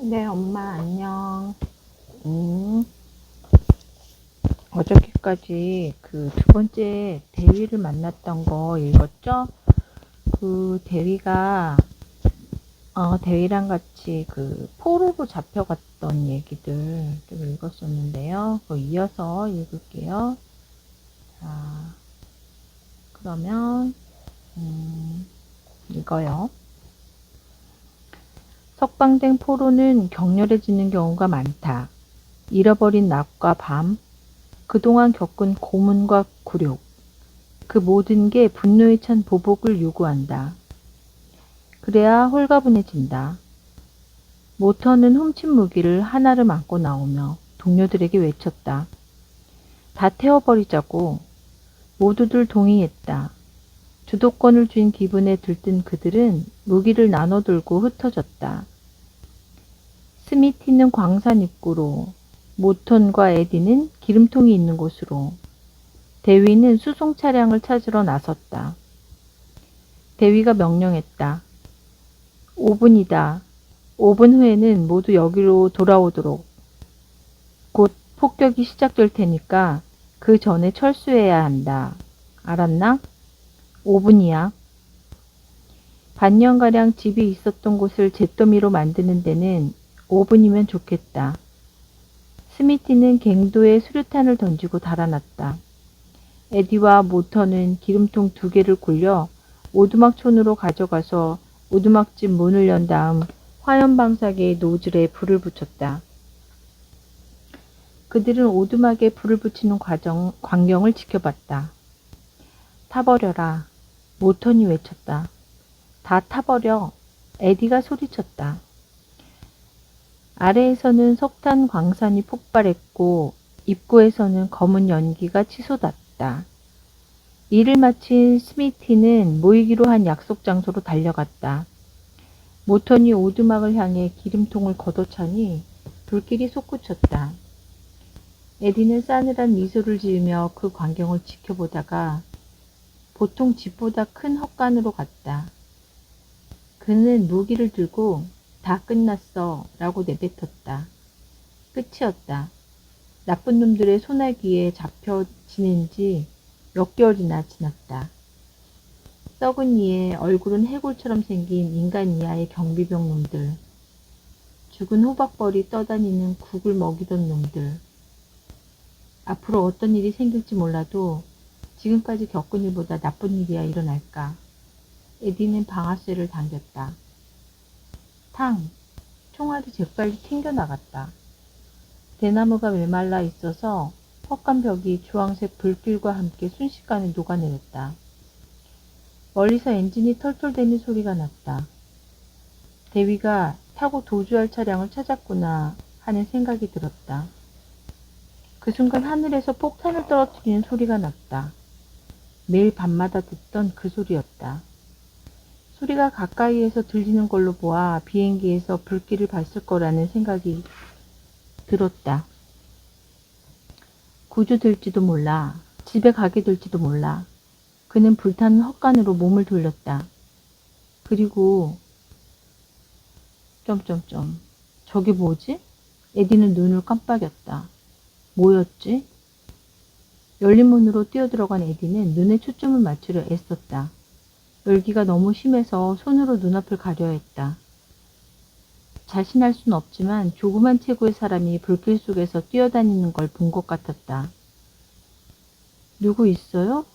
네, 엄마, 안녕. 음, 어저께까지 그 두 번째 대위를 만났던 거 읽었죠? 그 대위가, 대위랑 같이 그 포로로 잡혀갔던 얘기들 좀 읽었었는데요. 그 이어서 읽을게요. 자, 그러면, 이거요. 석방된 포로는 격렬해지는 경우가 많다. 잃어버린 낮과 밤, 그동안 겪은 고문과 굴욕, 그 모든 게 분노에 찬 보복을 요구한다. 그래야 홀가분해진다. 모터는 훔친 무기를 하나를 안고 나오며 동료들에게 외쳤다. 다 태워버리자고. 모두들 동의했다. 주도권을 쥔 기분에 들뜬 그들은 무기를 나눠 들고 흩어졌다. 스미티는 광산 입구로, 모턴과 에디는 기름통이 있는 곳으로, 대위는 수송 차량을 찾으러 나섰다. 대위가 명령했다. 5분이다. 5분 후에는 모두 여기로 돌아오도록. 곧 폭격이 시작될 테니까 그 전에 철수해야 한다. 알았나? 5분이야. 반년가량 집이 있었던 곳을 잿더미로 만드는 데는 5분이면 좋겠다. 스미티는 갱도에 수류탄을 던지고 달아났다. 에디와 모터는 기름통 2개를 굴려 오두막촌으로 가져가서 오두막집 문을 연 다음 화염방사기의 노즐에 불을 붙였다. 그들은 오두막에 불을 붙이는 광경을 지켜봤다. 타버려라. 모턴이 외쳤다. 다 타버려. 에디가 소리쳤다. 아래에서는 석탄 광산이 폭발했고 입구에서는 검은 연기가 치솟았다. 일을 마친 스미티는 모이기로 한 약속 장소로 달려갔다. 모턴이 오두막을 향해 기름통을 걷어차니 불길이 솟구쳤다. 에디는 싸늘한 미소를 지으며 그 광경을 지켜보다가 보통 집보다 큰 헛간으로 갔다. 그는 무기를 들고 다 끝났어 라고 내뱉었다. 끝이었다. 나쁜 놈들의 소나기에 잡혀 지낸 지 몇 개월이나 지났다. 썩은 이에 얼굴은 해골처럼 생긴 인간 이하의 경비병 놈들. 죽은 호박벌이 떠다니는 국을 먹이던 놈들. 앞으로 어떤 일이 생길지 몰라도 지금까지 겪은 일보다 나쁜 일이야 일어날까. 에디는 방아쇠를 당겼다. 탕! 총알이 재빨리 튕겨나갔다. 대나무가 메말라 있어서 헛간 벽이 주황색 불길과 함께 순식간에 녹아내렸다. 멀리서 엔진이 털털대는 소리가 났다. 대위가 타고 도주할 차량을 찾았구나 하는 생각이 들었다. 그 순간 하늘에서 폭탄을 떨어뜨리는 소리가 났다. 매일 밤마다 듣던 그 소리였다. 소리가 가까이에서 들리는 걸로 보아 비행기에서 불길을 봤을 거라는 생각이 들었다. 구조될지도 몰라. 집에 가게 될지도 몰라. 그는 불타는 헛간으로 몸을 돌렸다. 그리고 저게 뭐지? 에디는 눈을 깜빡였다. 뭐였지? 열린 문으로 뛰어들어간 에디는 눈에 초점을 맞추려 애썼다. 열기가 너무 심해서 손으로 눈앞을 가려 했다. 자신할 순 없지만 조그만 체구의 사람이 불길 속에서 뛰어다니는 걸 본 것 같았다. 누구 있어요?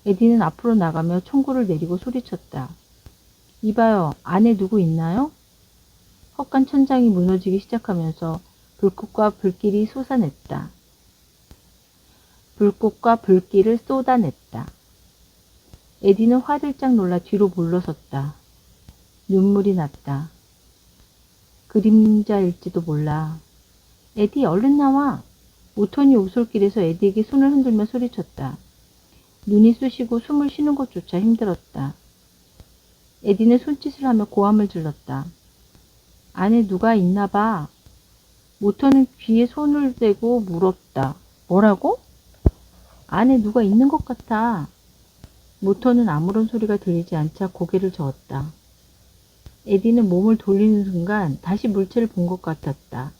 에디는 앞으로 나가며 총구를 내리고 소리쳤다. 이봐요, 안에 누구 있나요? 헛간 천장이 무너지기 시작하면서 불꽃과 불길이 쏟아냈다. 불꽃과 불길을 쏟아냈다. 에디는 화들짝 놀라 뒤로 물러섰다. 눈물이 났다. 그림자일지도 몰라. 에디 얼른 나와. 모턴이 오솔길에서 에디에게 손을 흔들며 소리쳤다. 눈이 쑤시고 숨을 쉬는 것조차 힘들었다. 에디는 손짓을 하며 고함을 질렀다. 안에 누가 있나 봐. 모턴은 귀에 손을 대고 물었다. 뭐라고? 안에 누가 있는 것 같아. 모턴은 아무런 소리가 들리지 않자 고개를 저었다. 에디는 몸을 돌리는 순간 다시 물체를 본 것 같았다.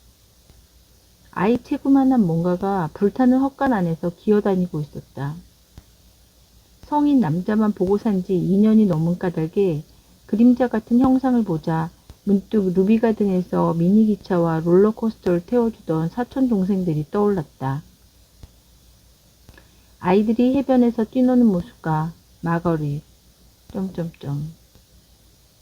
아이 체구만한 뭔가가 불타는 헛간 안에서 기어다니고 있었다. 성인 남자만 보고 산 지 2년이 넘은 까닭에 그림자 같은 형상을 보자 문득 루비가든에서 미니기차와 롤러코스터를 태워주던 사촌 동생들이 떠올랐다. 아이들이 해변에서 뛰노는 모습과 마거릿,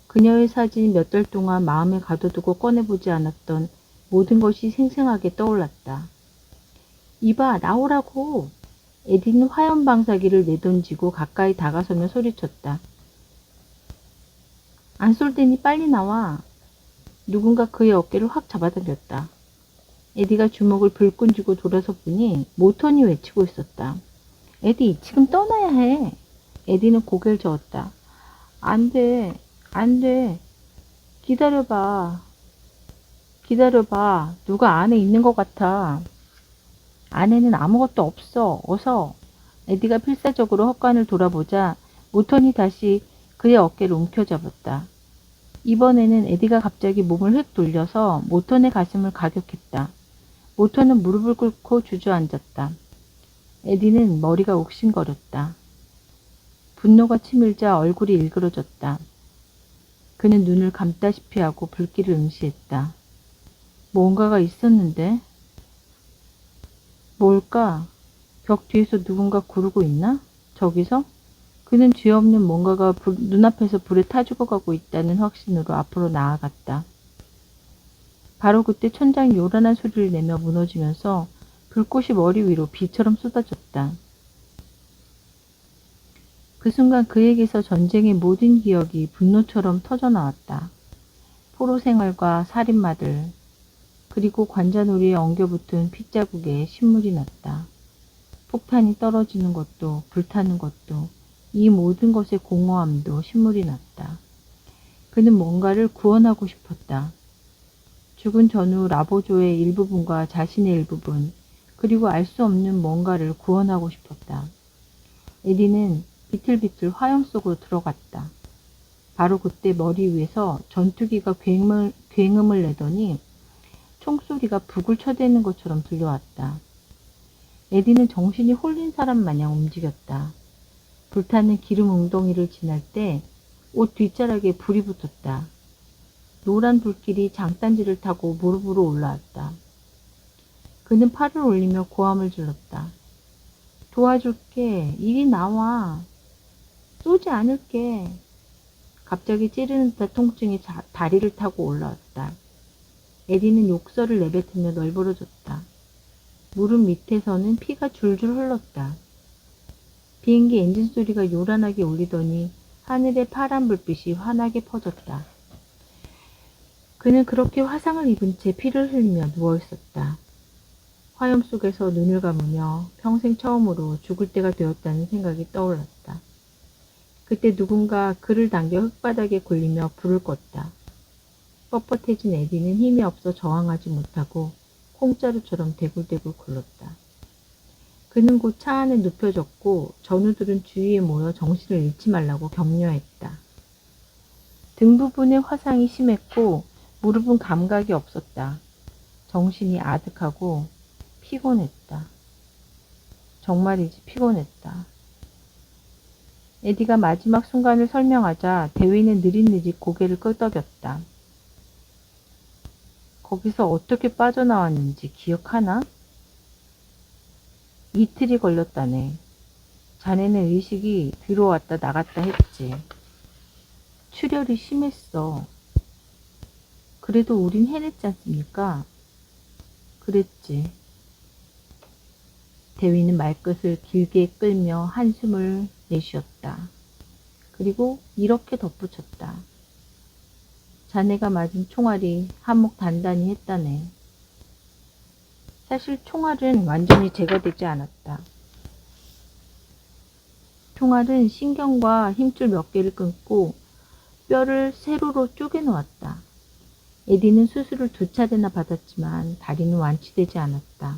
그녀의 사진이 몇 달 동안 마음에 가둬두고 꺼내보지 않았던 모든 것이 생생하게 떠올랐다. 이봐, 나오라고! 에디는 화염 방사기를 내던지고 가까이 다가서며 소리쳤다. 안 쏠 테니 빨리 나와. 누군가 그의 어깨를 확 잡아당겼다. 에디가 주먹을 불끈 쥐고 돌아서 보니 모턴이 외치고 있었다. 에디, 지금 떠나야 해. 에디는 고개를 저었다. 안 돼, 안 돼. 기다려봐. 기다려봐. 누가 안에 있는 것 같아. 안에는 아무것도 없어. 어서. 에디가 필사적으로 헛간을 돌아보자 모턴이 다시 그의 어깨를 움켜잡았다. 이번에는 에디가 갑자기 몸을 휙 돌려서 모턴의 가슴을 가격했다. 모턴은 무릎을 꿇고 주저앉았다. 에디는 머리가 욱신거렸다. 분노가 치밀자 얼굴이 일그러졌다. 그는 눈을 감다시피 하고 불길을 응시했다. 뭔가가 있었는데? 뭘까? 벽 뒤에서 누군가 구르고 있나? 저기서? 그는 죄 없는 뭔가가 눈앞에서 불에 타 죽어가고 있다는 확신으로 앞으로 나아갔다. 바로 그때 천장이 요란한 소리를 내며 무너지면서 불꽃이 머리 위로 비처럼 쏟아졌다. 그 순간 그에게서 전쟁의 모든 기억이 분노처럼 터져나왔다. 포로 생활과 살인마들, 그리고 관자놀이에 엉겨붙은 핏자국에 신물이 났다. 폭탄이 떨어지는 것도 불타는 것도 이 모든 것의 공허함도 신물이 났다. 그는 뭔가를 구원하고 싶었다. 죽은 전후 라보조의 일부분과 자신의 일부분, 그리고 알 수 없는 뭔가를 구원하고 싶었다. 에디는 비틀비틀 화염 속으로 들어갔다. 바로 그때 머리 위에서 전투기가 굉음을 내더니 총소리가 북을 쳐대는 것처럼 들려왔다. 에디는 정신이 홀린 사람 마냥 움직였다. 불타는 기름 웅덩이를 지날 때 옷 뒷자락에 불이 붙었다. 노란 불길이 장단지를 타고 무릎으로 올라왔다. 그는 팔을 올리며 고함을 질렀다. 도와줄게. 이리 나와. 쏘지 않을게. 갑자기 찌르는 듯한 통증이 다리를 타고 올라왔다. 에디는 욕설을 내뱉으며 널브러졌다. 무릎 밑에서는 피가 줄줄 흘렀다. 비행기 엔진 소리가 요란하게 울리더니 하늘의 파란 불빛이 환하게 퍼졌다. 그는 그렇게 화상을 입은 채 피를 흘리며 누워있었다. 화염 속에서 눈을 감으며 평생 처음으로 죽을 때가 되었다는 생각이 떠올랐다. 그때 누군가 그를 당겨 흙바닥에 굴리며 불을 껐다. 뻣뻣해진 에디는 힘이 없어 저항하지 못하고 콩자루처럼 대굴대굴 굴렀다. 그는 곧 차 안에 눕혀졌고 전우들은 주위에 모여 정신을 잃지 말라고 격려했다. 등 부분의 화상이 심했고 무릎은 감각이 없었다. 정신이 아득하고 피곤했다. 정말이지 피곤했다. 에디가 마지막 순간을 설명하자 대위는 느릿느릿 고개를 끄덕였다. 거기서 어떻게 빠져나왔는지 기억하나? 이틀이 걸렸다네. 자네는 의식이 들어왔다 나갔다 했지. 출혈이 심했어. 그래도 우린 해냈지 않습니까? 그랬지. 대위는 말끝을 길게 끌며 한숨을 내쉬었다. 그리고 이렇게 덧붙였다. 자네가 맞은 총알이 한몫 단단히 했다네. 사실 총알은 완전히 제거되지 않았다. 총알은 신경과 힘줄 몇 개를 끊고 뼈를 세로로 쪼개놓았다. 에디는 수술을 2차례나 받았지만 다리는 완치되지 않았다.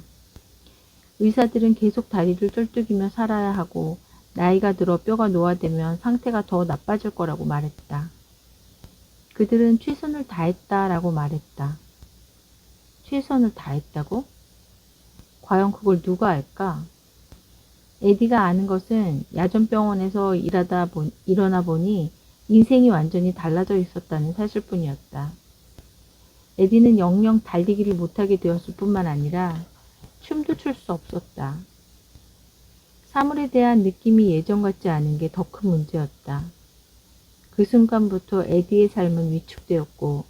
의사들은 계속 다리를 쩔뚝이며 살아야 하고 나이가 들어 뼈가 노화되면 상태가 더 나빠질 거라고 말했다. 그들은 최선을 다했다라고 말했다. 최선을 다했다고? 과연 그걸 누가 알까? 에디가 아는 것은 야전병원에서 일어나 보니 인생이 완전히 달라져 있었다는 사실뿐이었다. 에디는 영영 달리기를 못하게 되었을 뿐만 아니라 춤도 출 수 없었다. 사물에 대한 느낌이 예전 같지 않은 게 더 큰 문제였다. 그 순간부터 에디의 삶은 위축되었고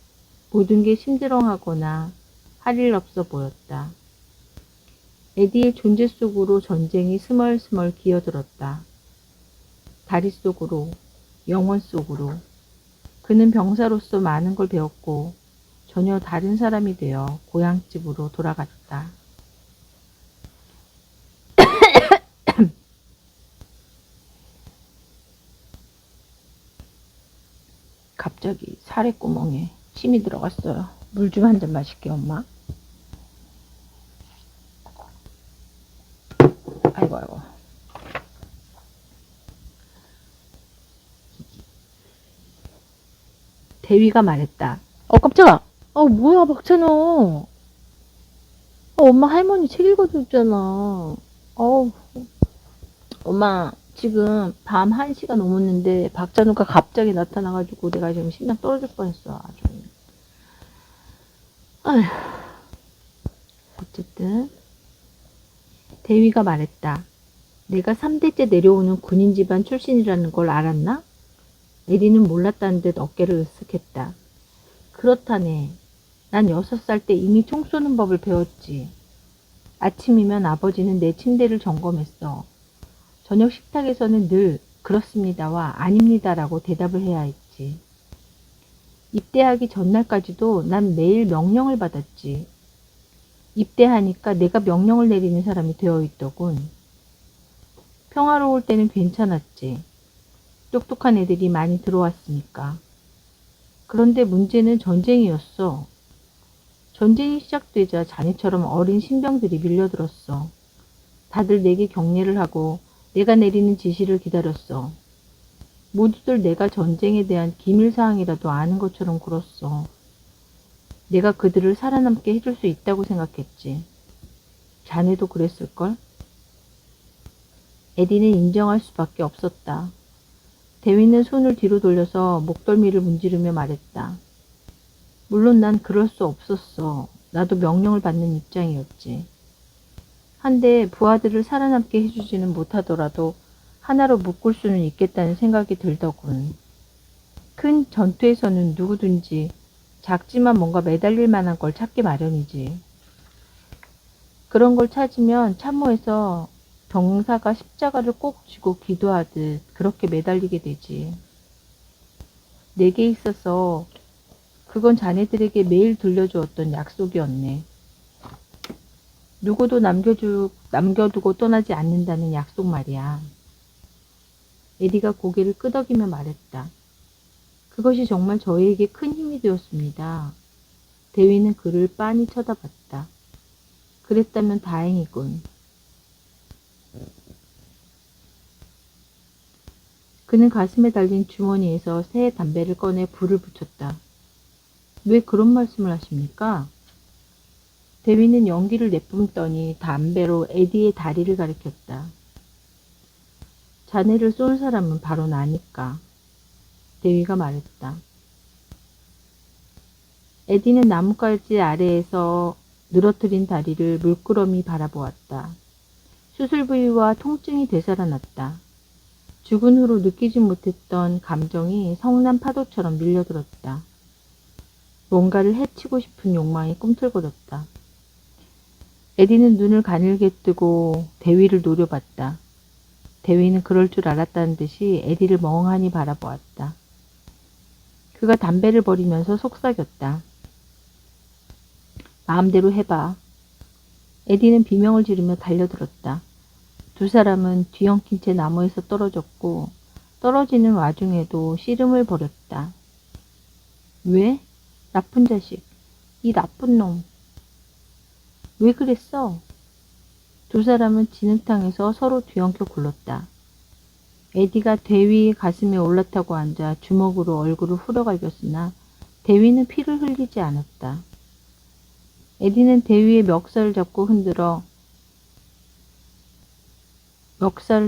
모든 게 심드렁하거나 할 일 없어 보였다. 에디의 존재 속으로 전쟁이 스멀스멀 기어들었다. 다리 속으로, 영혼 속으로. 그는 병사로서 많은 걸 배웠고 전혀 다른 사람이 되어 고향집으로 돌아갔다. 갑자기 살에구멍에 침이 들어갔어요. 물 좀 한 잔 마실게, 엄마. 아이고, 아이고. 대위가 말했다. 깜짝아. 뭐야, 박찬호. 엄마 할머니 책 읽어줬잖아. 엄마, 지금 밤 1시가 넘었는데 박찬호가 갑자기 나타나가지고 내가 지금 심장 떨어질 뻔했어. 아주. 아휴. 어쨌든 대위가 말했다. 내가 3대째 내려오는 군인 집안 출신이라는 걸 알았나? 에리는 몰랐다는 듯 어깨를 으쓱했다. 그렇다네. 난 6살 때 이미 총 쏘는 법을 배웠지. 아침이면 아버지는 내 침대를 점검했어. 저녁 식탁에서는 늘 그렇습니다와 아닙니다라고 대답을 해야 했지. 입대하기 전날까지도 난 매일 명령을 받았지. 입대하니까 내가 명령을 내리는 사람이 되어 있더군. 평화로울 때는 괜찮았지. 똑똑한 애들이 많이 들어왔으니까. 그런데 문제는 전쟁이었어. 전쟁이 시작되자 자네처럼 어린 신병들이 밀려들었어. 다들 내게 격려를 하고 내가 내리는 지시를 기다렸어. 모두들 내가 전쟁에 대한 기밀사항이라도 아는 것처럼 굴었어. 내가 그들을 살아남게 해줄 수 있다고 생각했지. 자네도 그랬을걸? 에디는 인정할 수밖에 없었다. 대위는 손을 뒤로 돌려서 목덜미를 문지르며 말했다. 물론 난 그럴 수 없었어. 나도 명령을 받는 입장이었지. 한데 부하들을 살아남게 해주지는 못하더라도 하나로 묶을 수는 있겠다는 생각이 들더군. 큰 전투에서는 누구든지 작지만 뭔가 매달릴 만한 걸 찾기 마련이지. 그런 걸 찾으면 참모에서 병사가 십자가를 꼭 쥐고 기도하듯 그렇게 매달리게 되지. 내게 있어서 그건 자네들에게 매일 들려주었던 약속이었네. 누구도 남겨두고 떠나지 않는다는 약속 말이야. 에디가 고개를 끄덕이며 말했다. 그것이 정말 저희에게 큰 힘이 되었습니다. 대위는 그를 빤히 쳐다봤다. 그랬다면 다행이군. 그는 가슴에 달린 주머니에서 새 담배를 꺼내 불을 붙였다. 왜 그런 말씀을 하십니까? 대위는 연기를 내뿜더니 담배로 에디의 다리를 가리켰다. 자네를 쏜 사람은 바로 나니까. 대위가 말했다. 에디는 나뭇가지 아래에서 늘어뜨린 다리를 물끄러미 바라보았다. 수술 부위와 통증이 되살아났다. 죽은 후로 느끼지 못했던 감정이 성난 파도처럼 밀려들었다. 뭔가를 해치고 싶은 욕망이 꿈틀거렸다. 에디는 눈을 가늘게 뜨고 대위를 노려봤다. 대위는 그럴 줄 알았다는 듯이 에디를 멍하니 바라보았다. 그가 담배를 버리면서 속삭였다. 마음대로 해봐. 에디는 비명을 지르며 달려들었다. 두 사람은 뒤엉킨 채 나무에서 떨어졌고 떨어지는 와중에도 씨름을 벌였다. 왜? 나쁜 자식. 이 나쁜 놈. 왜 그랬어? 두 사람은 진흙탕에서 서로 뒤엉켜 굴렀다. 에디가 대위의 가슴에 올라타고 앉아 주먹으로 얼굴을 후려갈겼으나 대위는 피를 흘리지 않았다. 에디는 대위의 멱살을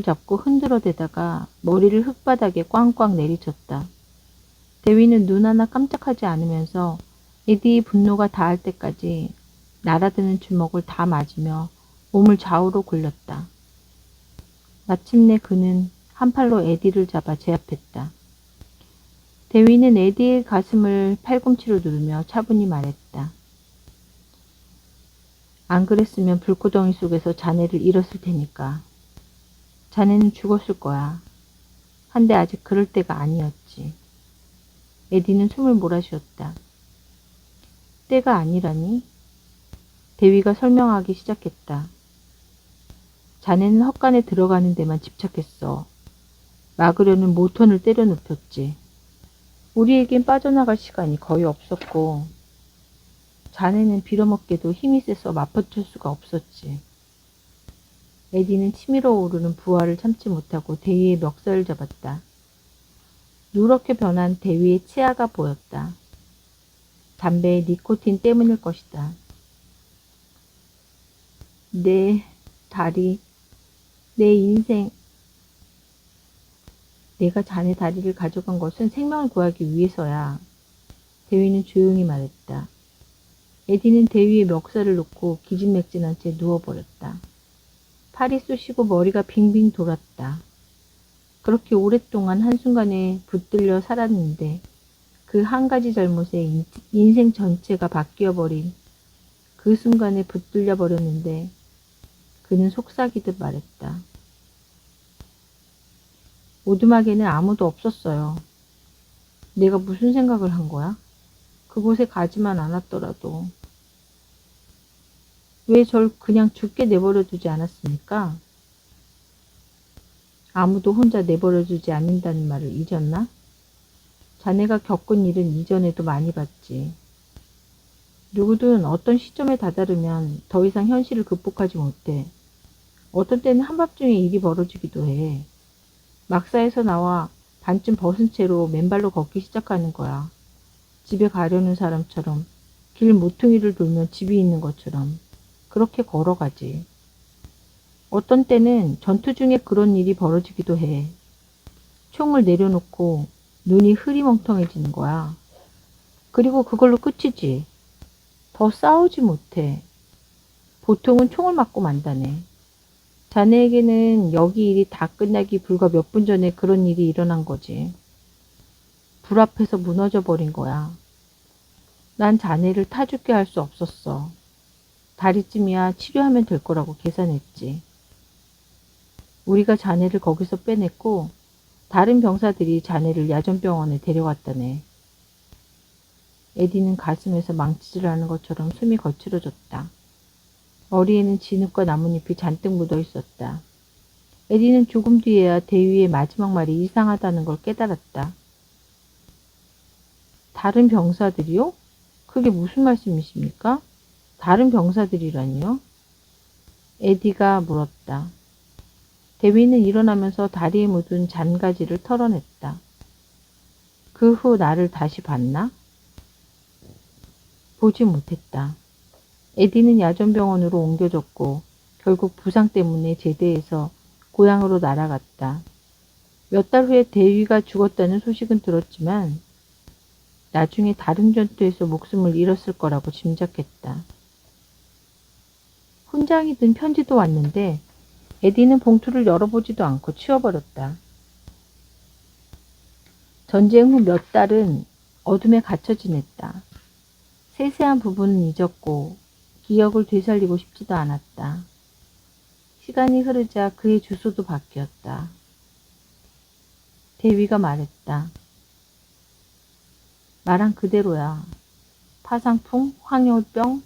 잡고 흔들어대다가 머리를 흙바닥에 꽝꽝 내리쳤다. 대위는 눈 하나 깜짝하지 않으면서 에디의 분노가 다할 때까지 날아드는 주먹을 다 맞으며 몸을 좌우로 굴렸다. 마침내 그는 한 팔로 에디를 잡아 제압했다. 대위는 에디의 가슴을 팔꿈치로 누르며 차분히 말했다. 안 그랬으면 불구덩이 속에서 자네를 잃었을 테니까. 자네는 죽었을 거야. 한데 아직 그럴 때가 아니었지. 에디는 숨을 몰아쉬었다. 때가 아니라니? 대위가 설명하기 시작했다. 자네는 헛간에 들어가는 데만 집착했어. 막으려는 모턴을 때려 눕혔지. 우리에겐 빠져나갈 시간이 거의 없었고 자네는 빌어먹게도 힘이 세서 맞버틸 수가 없었지. 에디는 치밀어 오르는 부하를 참지 못하고 대위의 멱살을 잡았다. 누렇게 변한 대위의 치아가 보였다. 담배의 니코틴 때문일 것이다. 내 다리, 내 인생. 내가 자네 다리를 가져간 것은 생명을 구하기 위해서야. 대위는 조용히 말했다. 에디는 대위의 멱살을 놓고 기진맥진한 채 누워버렸다. 팔이 쑤시고 머리가 빙빙 돌았다. 그렇게 오랫동안 한순간에 붙들려 살았는데 그 한 가지 잘못에 인생 전체가 바뀌어버린 그 순간에 붙들려 버렸는데 그는 속삭이듯 말했다. 오두막에는 아무도 없었어요. 내가 무슨 생각을 한 거야? 그곳에 가지만 않았더라도 왜 절 그냥 죽게 내버려 두지 않았습니까? 아무도 혼자 내버려 두지 않는다는 말을 잊었나? 자네가 겪은 일은 이전에도 많이 봤지. 누구든 어떤 시점에 다다르면 더 이상 현실을 극복하지 못해. 어떤 때는 한밤중에 일이 벌어지기도 해. 막사에서 나와 반쯤 벗은 채로 맨발로 걷기 시작하는 거야. 집에 가려는 사람처럼, 길 모퉁이를 돌면 집이 있는 것처럼 그렇게 걸어가지. 어떤 때는 전투 중에 그런 일이 벌어지기도 해. 총을 내려놓고 눈이 흐리멍텅해지는 거야. 그리고 그걸로 끝이지. 더 싸우지 못해. 보통은 총을 맞고 만다네. 자네에게는 여기 일이 다 끝나기 불과 몇 분 전에 그런 일이 일어난 거지. 불 앞에서 무너져 버린 거야. 난 자네를 타 죽게 할 수 없었어. 다리쯤이야 치료하면 될 거라고 계산했지. 우리가 자네를 거기서 빼냈고 다른 병사들이 자네를 야전병원에 데려갔다네. 에디는 가슴에서 망치질하는 것처럼 숨이 거칠어졌다. 머리에는 진흙과 나뭇잎이 잔뜩 묻어 있었다. 에디는 조금 뒤에야 대위의 마지막 말이 이상하다는 걸 깨달았다. 다른 병사들이요? 그게 무슨 말씀이십니까? 다른 병사들이라니요? 에디가 물었다. 대위는 일어나면서 다리에 묻은 잔가지를 털어냈다. 그 후 나를 다시 봤나? 보지 못했다. 에디는 야전병원으로 옮겨졌고 결국 부상 때문에 제대해서 고향으로 날아갔다. 몇 달 후에 대위가 죽었다는 소식은 들었지만 나중에 다른 전투에서 목숨을 잃었을 거라고 짐작했다. 훈장이 든 편지도 왔는데 에디는 봉투를 열어보지도 않고 치워버렸다. 전쟁 후 몇 달은 어둠에 갇혀 지냈다. 세세한 부분은 잊었고 기억을 되살리고 싶지도 않았다. 시간이 흐르자 그의 주소도 바뀌었다. 대위가 말했다. 말한 그대로야. 파상풍, 황열병,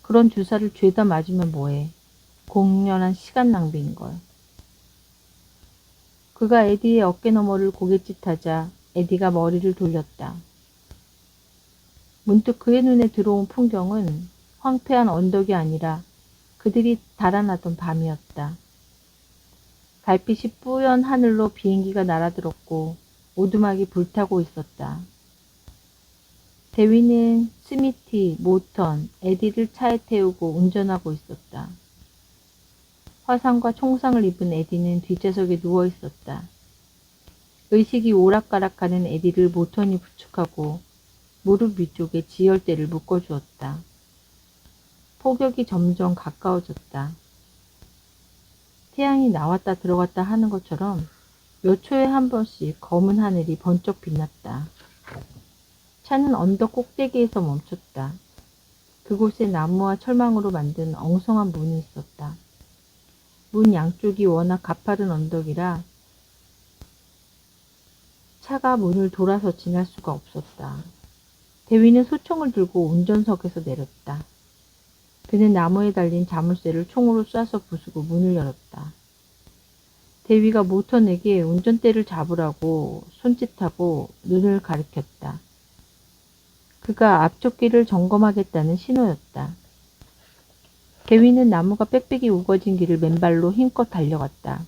그런 주사를 죄다 맞으면 뭐해. 공연한 시간 낭비인걸. 그가 에디의 어깨너머를 고갯짓하자 에디가 머리를 돌렸다. 문득 그의 눈에 들어온 풍경은 황폐한 언덕이 아니라 그들이 달아나던 밤이었다. 달빛이 뿌연 하늘로 비행기가 날아들었고 오두막이 불타고 있었다. 대위는 스미티, 모턴, 에디를 차에 태우고 운전하고 있었다. 화상과 총상을 입은 에디는 뒷좌석에 누워 있었다. 의식이 오락가락하는 에디를 모턴이 부축하고 무릎 위쪽에 지혈대를 묶어주었다. 폭격이 점점 가까워졌다. 태양이 나왔다 들어갔다 하는 것처럼 몇 초에 한 번씩 검은 하늘이 번쩍 빛났다. 차는 언덕 꼭대기에서 멈췄다. 그곳에 나무와 철망으로 만든 엉성한 문이 있었다. 문 양쪽이 워낙 가파른 언덕이라 차가 문을 돌아서 지날 수가 없었다. 대위는 소총을 들고 운전석에서 내렸다. 그는 나무에 달린 자물쇠를 총으로 쏴서 부수고 문을 열었다. 대위가 모턴에게 운전대를 잡으라고 손짓하고 눈을 가리켰다. 그가 앞쪽길을 점검하겠다는 신호였다. 대위는 나무가 빽빽이 우거진 길을 맨발로 힘껏 달려갔다.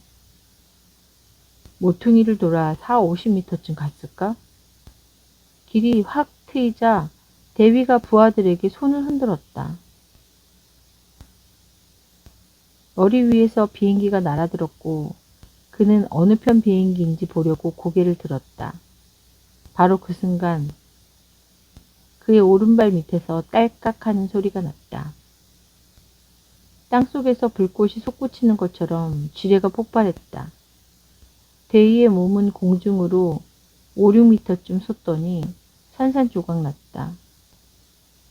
모퉁이를 돌아 40~50m쯤 갔을까? 길이 확 트이자 대위가 부하들에게 손을 흔들었다. 머리 위에서 비행기가 날아들었고 그는 어느 편 비행기인지 보려고 고개를 들었다. 바로 그 순간 그의 오른발 밑에서 딸깍 하는 소리가 났다. 땅속에서 불꽃이 솟구치는 것처럼 지뢰가 폭발했다. 대위의 몸은 공중으로 5~6m쯤 솟더니 산산조각 났다.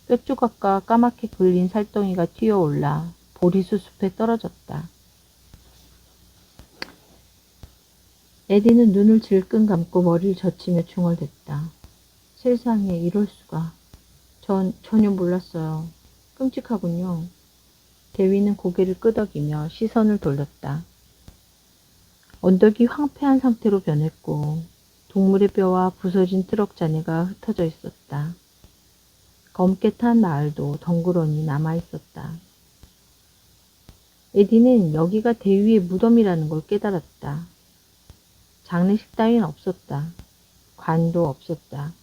뼈조각과 까맣게 그을린 살덩이가 튀어올라 보리수 숲에 떨어졌다. 에디는 눈을 질끈 감고 머리를 젖히며 중얼댔다. 세상에 이럴 수가. 전 전혀 몰랐어요. 끔찍하군요. 대위는 고개를 끄덕이며 시선을 돌렸다. 언덕이 황폐한 상태로 변했고 동물의 뼈와 부서진 트럭 잔해가 흩어져 있었다. 검게 탄 마을도 덩그러니 남아있었다. 에디는 여기가 대위의 무덤이라는 걸 깨달았다. 장례식 따윈 없었다. 관도 없었다.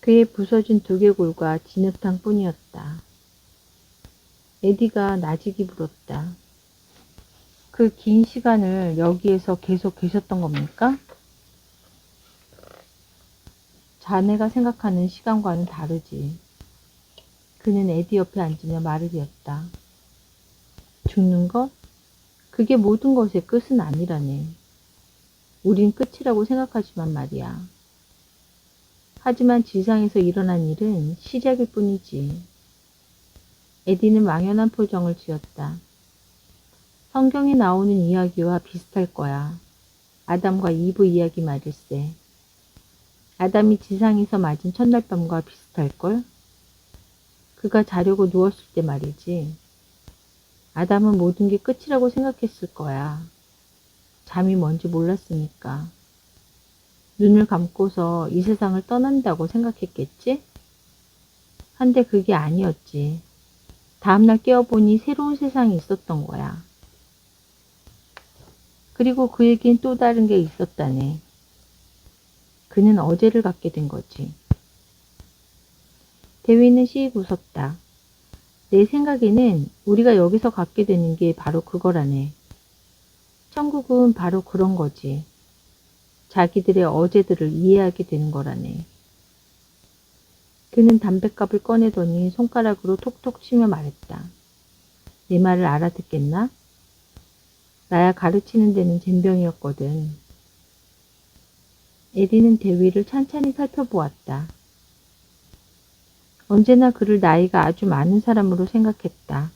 그의 부서진 두개골과 진흙탕 뿐이었다. 에디가 나직이 불었다. 그 긴 시간을 여기에서 계속 계셨던 겁니까? 자네가 생각하는 시간과는 다르지. 그는 에디 옆에 앉으며 말을 이었다. 죽는 것? 그게 모든 것의 끝은 아니라네. 우린 끝이라고 생각하지만 말이야. 하지만 지상에서 일어난 일은 시작일 뿐이지. 에디는 망연한 표정을 지었다. 성경에 나오는 이야기와 비슷할 거야. 아담과 이브 이야기 말일세. 아담이 지상에서 맞은 첫날 밤과 비슷할걸? 그가 자려고 누웠을 때 말이지. 아담은 모든 게 끝이라고 생각했을 거야. 잠이 뭔지 몰랐으니까. 눈을 감고서 이 세상을 떠난다고 생각했겠지? 한데 그게 아니었지. 다음날 깨어보니 새로운 세상이 있었던 거야. 그리고 그에겐 또 다른 게 있었다네. 그는 어제를 갖게 된 거지. 대위는 씩 웃었다. 내 생각에는 우리가 여기서 갖게 되는 게 바로 그거라네. 천국은 바로 그런 거지. 자기들의 어제들을 이해하게 되는 거라네. 그는 담뱃갑을 꺼내더니 손가락으로 톡톡 치며 말했다. 내 말을 알아듣겠나? 나야 가르치는 데는 젬병이었거든. 에디는 대위를 찬찬히 살펴보았다. 언제나 그를 나이가 아주 많은 사람으로 생각했다.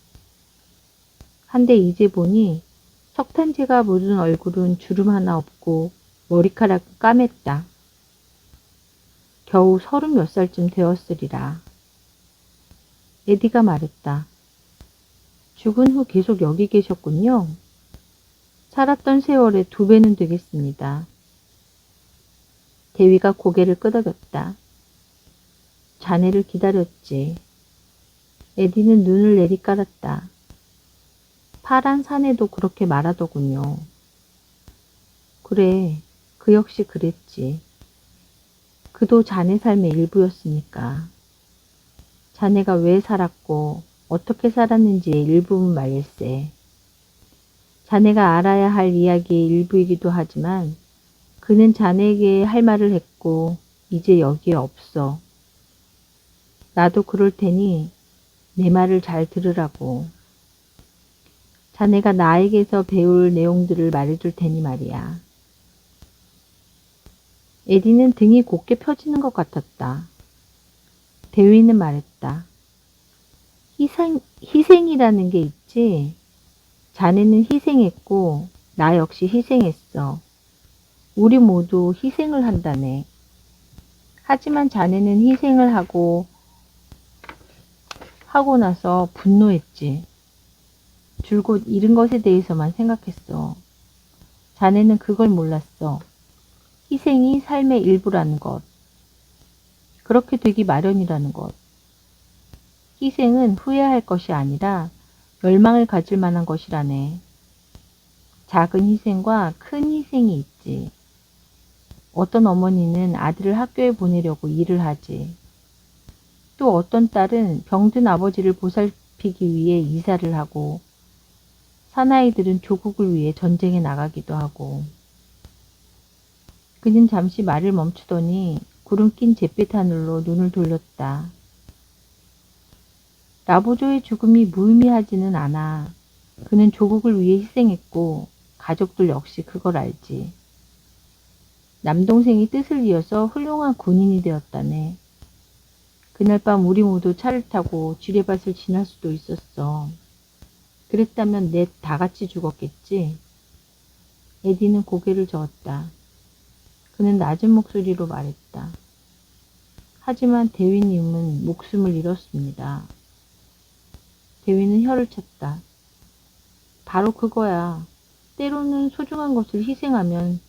한데 이제 보니 석탄재가 묻은 얼굴은 주름 하나 없고 머리카락은 까맸다. 겨우 30몇 살쯤 되었으리라. 에디가 말했다. 죽은 후 계속 여기 계셨군요. 살았던 세월의 2배는 되겠습니다. 대위가 고개를 끄덕였다. 자네를 기다렸지. 에디는 눈을 내리깔았다. 파란 사내도 그렇게 말하더군요. 그래, 그 역시 그랬지. 그도 자네 삶의 일부였으니까. 자네가 왜 살았고 어떻게 살았는지의 일부분 말일세. 자네가 알아야 할 이야기의 일부이기도 하지만 그는 자네에게 할 말을 했고 이제 여기에 없어. 나도 그럴 테니 내 말을 잘 들으라고. 자네가 나에게서 배울 내용들을 말해줄 테니 말이야. 에디는 등이 곧게 펴지는 것 같았다. 대위는 말했다. 희생이라는 게 있지. 자네는 희생했고 나 역시 희생했어. 우리 모두 희생을 한다네. 하지만 자네는 희생을 하고 나서 분노했지. 줄곧 잃은 것에 대해서만 생각했어. 자네는 그걸 몰랐어. 희생이 삶의 일부라는 것. 그렇게 되기 마련이라는 것. 희생은 후회할 것이 아니라 열망을 가질 만한 것이라네. 작은 희생과 큰 희생이 있지. 어떤 어머니는 아들을 학교에 보내려고 일을 하지. 또 어떤 딸은 병든 아버지를 보살피기 위해 이사를 하고, 사나이들은 조국을 위해 전쟁에 나가기도 하고. 그는 잠시 말을 멈추더니 구름 낀 잿빛 하늘로 눈을 돌렸다. 라보조의 죽음이 무의미하지는 않아. 그는 조국을 위해 희생했고 가족들 역시 그걸 알지. 남동생이 뜻을 이어서 훌륭한 군인이 되었다네. 그날 밤 우리 모두 차를 타고 지뢰밭을 지날 수도 있었어. 그랬다면 넷 다 같이 죽었겠지. 에디는 고개를 저었다. 그는 낮은 목소리로 말했다. 하지만 대위님은 목숨을 잃었습니다. 대위는 혀를 찼다. 바로 그거야. 때로는 소중한 것을 희생하면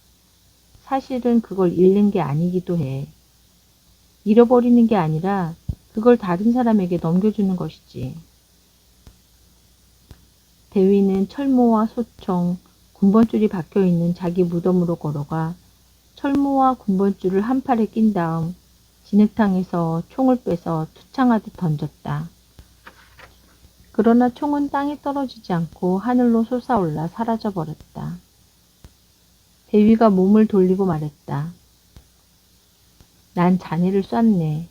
사실은 그걸 잃는 게 아니기도 해. 잃어버리는 게 아니라 그걸 다른 사람에게 넘겨주는 것이지. 대위는 철모와 소총, 군번줄이 박혀있는 자기 무덤으로 걸어가 철모와 군번줄을 한 팔에 낀 다음 진흙탕에서 총을 빼서 투창하듯 던졌다. 그러나 총은 땅에 떨어지지 않고 하늘로 솟아올라 사라져버렸다. 대위가 몸을 돌리고 말했다. 난 자네를 쐈네.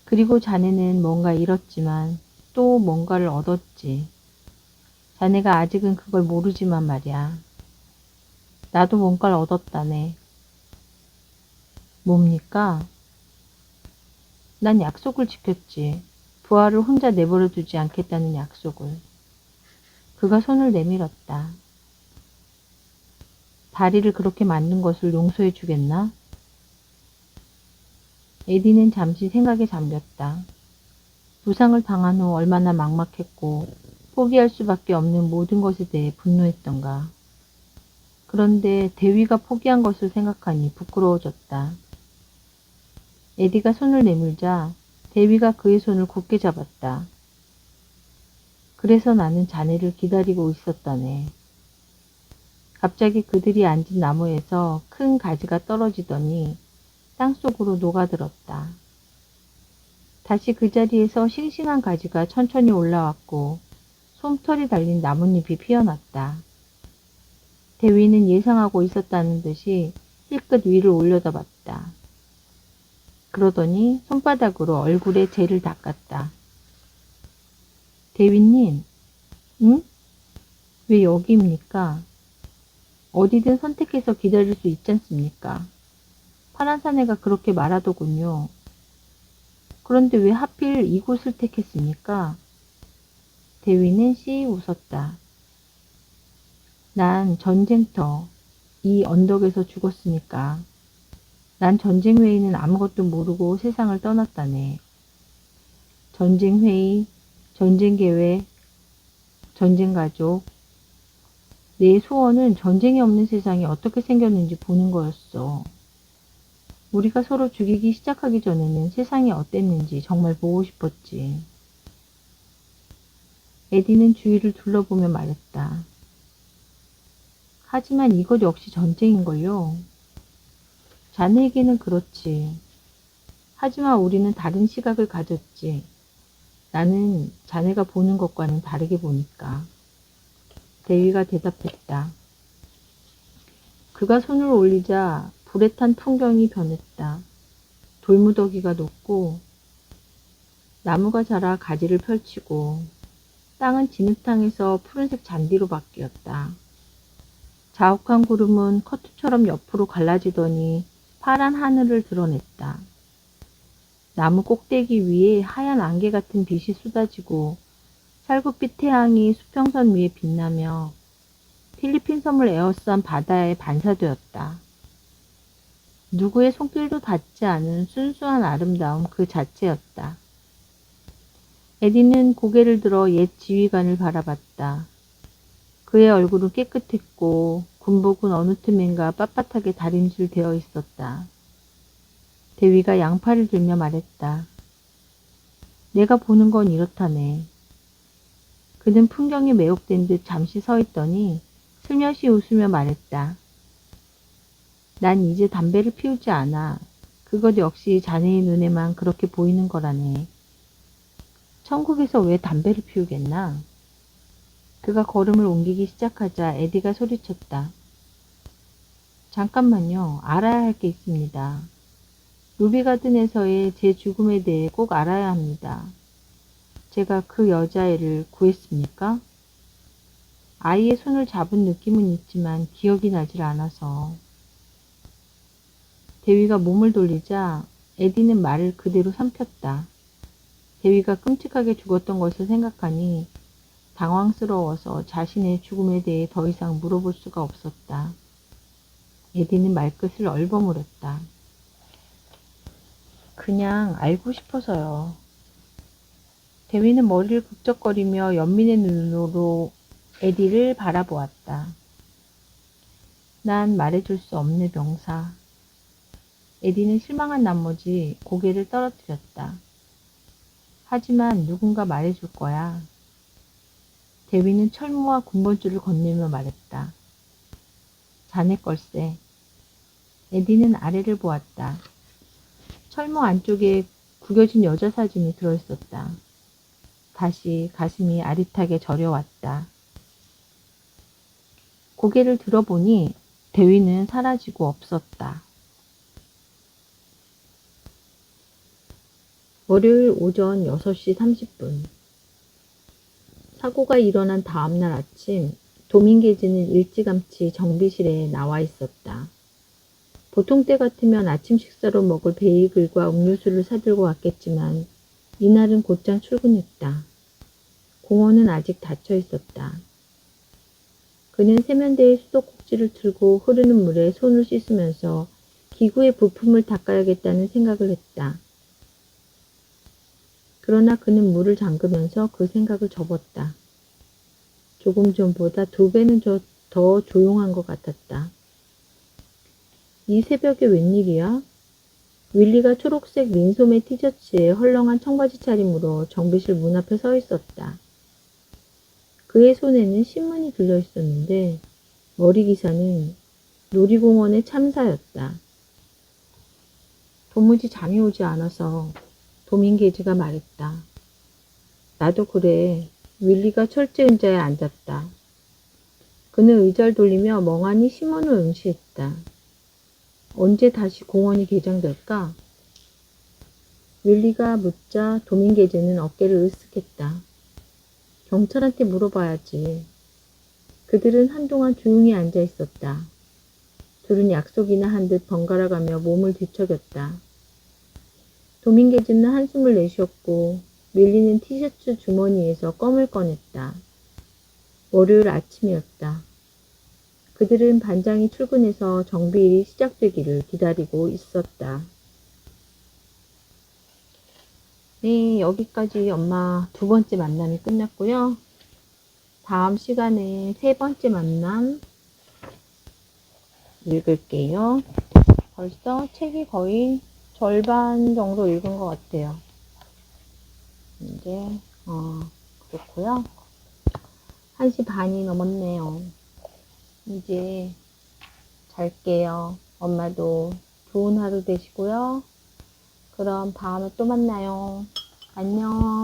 그리고 자네는 뭔가 잃었지만 또 뭔가를 얻었지. 자네가 아직은 그걸 모르지만 말이야. 나도 뭔가를 얻었다네. 뭡니까? 난 약속을 지켰지. 부하를 혼자 내버려 두지 않겠다는 약속을. 그가 손을 내밀었다. 다리를 그렇게 만든 것을 용서해 주겠나? 에디는 잠시 생각에 잠겼다. 부상을 당한 후 얼마나 막막했고 포기할 수밖에 없는 모든 것에 대해 분노했던가. 그런데 대위가 포기한 것을 생각하니 부끄러워졌다. 에디가 손을 내밀자 대위가 그의 손을 굳게 잡았다. 그래서 나는 자네를 기다리고 있었다네. 갑자기 그들이 앉은 나무에서 큰 가지가 떨어지더니 땅속으로 녹아들었다. 다시 그 자리에서 싱싱한 가지가 천천히 올라왔고 솜털이 달린 나뭇잎이 피어났다. 대위는 예상하고 있었다는 듯이 힐끗 위를 올려다봤다. 그러더니 손바닥으로 얼굴에 재를 닦았다. 대위님, 응? 왜 여기입니까? 어디든 선택해서 기다릴 수 있지 않습니까? 파란 사내가 그렇게 말하더군요. 그런데 왜 하필 이곳을 택했습니까? 대위는 씩 웃었다. 난 전쟁터, 이 언덕에서 죽었으니까. 난 전쟁 외에는 아무것도 모르고 세상을 떠났다네. 전쟁 회의, 전쟁 계획, 전쟁 가족. 내 소원은 전쟁이 없는 세상이 어떻게 생겼는지 보는 거였어. 우리가 서로 죽이기 시작하기 전에는 세상이 어땠는지 정말 보고 싶었지. 에디는 주위를 둘러보며 말했다. 하지만 이것 역시 전쟁인걸요. 자네에게는 그렇지. 하지만 우리는 다른 시각을 가졌지. 나는 자네가 보는 것과는 다르게 보니까. 대위가 대답했다. 그가 손을 올리자 불에 탄 풍경이 변했다. 돌무더기가 녹고 나무가 자라 가지를 펼치고 땅은 진흙탕에서 푸른색 잔디로 바뀌었다. 자욱한 구름은 커트처럼 옆으로 갈라지더니 파란 하늘을 드러냈다. 나무 꼭대기 위에 하얀 안개 같은 빛이 쏟아지고 살구빛 태양이 수평선 위에 빛나며 필리핀 섬을 에워싼 바다에 반사되었다. 누구의 손길도 닿지 않은 순수한 아름다움 그 자체였다. 에디는 고개를 들어 옛 지휘관을 바라봤다. 그의 얼굴은 깨끗했고 군복은 어느 틈엔가 빳빳하게 다림질되어 있었다. 대위가 양팔을 들며 말했다. 내가 보는 건 이렇다네. 그는 풍경에 매혹된 듯 잠시 서 있더니 슬며시 웃으며 말했다. 난 이제 담배를 피우지 않아. 그것 역시 자네의 눈에만 그렇게 보이는 거라네. 천국에서 왜 담배를 피우겠나? 그가 걸음을 옮기기 시작하자 에디가 소리쳤다. 잠깐만요. 알아야 할 게 있습니다. 루비가든에서의 제 죽음에 대해 꼭 알아야 합니다. 제가 그 여자애를 구했습니까? 아이의 손을 잡은 느낌은 있지만 기억이 나질 않아서. 대위가 몸을 돌리자 에디는 말을 그대로 삼켰다. 대위가 끔찍하게 죽었던 것을 생각하니 당황스러워서 자신의 죽음에 대해 더 이상 물어볼 수가 없었다. 에디는 말끝을 얼버무렸다. 그냥 알고 싶어서요. 대위는 머리를 극적거리며 연민의 눈으로 에디를 바라보았다. 난 말해줄 수 없네 병사. 에디는 실망한 나머지 고개를 떨어뜨렸다. 하지만 누군가 말해줄 거야. 대위는 철모와 군번줄을 건네며 말했다. 자네 걸세. 에디는 아래를 보았다. 철모 안쪽에 구겨진 여자 사진이 들어있었다. 다시 가슴이 아릿하게 저려왔다. 고개를 들어보니 대위는 사라지고 없었다. 월요일 오전 6시 30분. 사고가 일어난 다음날 아침, 도민게즈는 일찌감치 정비실에 나와 있었다. 보통 때 같으면 아침 식사로 먹을 베이글과 음료수를 사들고 왔겠지만 이날은 곧장 출근했다. 공원은 아직 닫혀 있었다. 그는 세면대에 수도꼭지를 틀고 흐르는 물에 손을 씻으면서 기구의 부품을 닦아야겠다는 생각을 했다. 그러나 그는 물을 잠그면서 그 생각을 접었다. 조금 전보다 2배는 더 조용한 것 같았다. 이 새벽에 웬일이야? 윌리가 초록색 민소매 티셔츠에 헐렁한 청바지 차림으로 정비실 문 앞에 서 있었다. 그의 손에는 신문이 들려 있었는데 머리 기사는 놀이공원의 참사였다. 도무지 잠이 오지 않아서 도민게즈가 말했다. 나도 그래. 윌리가 철제 의자에 앉았다. 그는 의자를 돌리며 멍하니 신문을 응시했다. 언제 다시 공원이 개장될까? 윌리가 묻자 도민게즈는 어깨를 으쓱했다. 경찰한테 물어봐야지. 그들은 한동안 조용히 앉아 있었다. 둘은 약속이나 한 듯 번갈아가며 몸을 뒤척였다. 도민게즈는 한숨을 내쉬었고 윌리는 티셔츠 주머니에서 껌을 꺼냈다. 월요일 아침이었다. 그들은 반장이 출근해서 정비일이 시작되기를 기다리고 있었다. 네, 여기까지 엄마 2번째 만남이 끝났고요. 다음 시간에 3번째 만남 읽을게요. 벌써 책이 거의 절반 정도 읽은 것 같아요. 이제 그렇고요. 1시 반이 넘었네요. 이제 잘게요. 엄마도 좋은 하루 되시고요. 그럼 다음에 또 만나요. 안녕.